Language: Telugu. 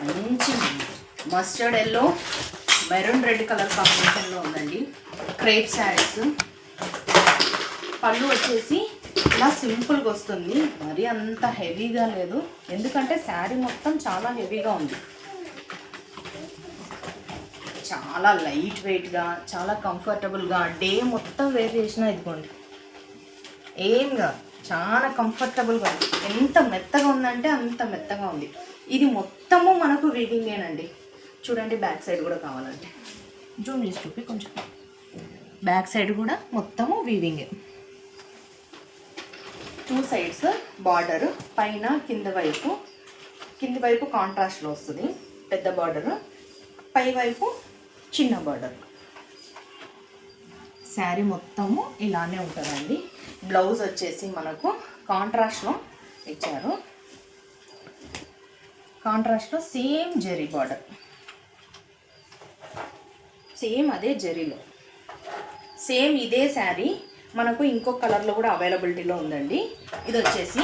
మంచి mustard yellow maroon red colour కాంబినేషన్లో ఉందండి. క్రేప్ శారీస్. పళ్ళు వచ్చేసి ఇలా సింపుల్గా వస్తుంది, మరి అంత హెవీగా లేదు, ఎందుకంటే శారీ మొత్తం చాలా హెవీగా ఉంది. చాలా లైట్ వెయిట్గా, చాలా కంఫర్టబుల్గా, డే మొత్తం వేర్ చేసినా ఇదిగోండి ఏంగా చాలా కంఫర్టబుల్గా ఉంది. ఎంత మెత్తగా ఉందంటే అంత మెత్తగా ఉంది. ఇది మొత్తము మనకు వీవింగేనండి. చూడండి బ్యాక్ సైడ్ కూడా కావాలంటే జూమ్ చేసి చూపి కొంచెం. బ్యాక్ సైడ్ కూడా మొత్తము వీవింగే. 2 సైడ్స్ బార్డర్, పైన కింది వైపు కాంట్రాస్ట్లో వస్తుంది పెద్ద బార్డర్, పై వైపు చిన్న బార్డర్. శారీ మొత్తము ఇలానే ఉంటుందండి. బ్లౌజ్ వచ్చేసి మనకు కాంట్రాస్ట్లో ఇచ్చారు. కాంట్రాస్ట్లో సేమ్ జెరీ బార్డర్, సేమ్ అదే జెరీలో. సేమ్ ఇదే శారీ మనకు ఇంకో కలర్లో కూడా అవైలబిలిటీలో ఉందండి. ఇది వచ్చేసి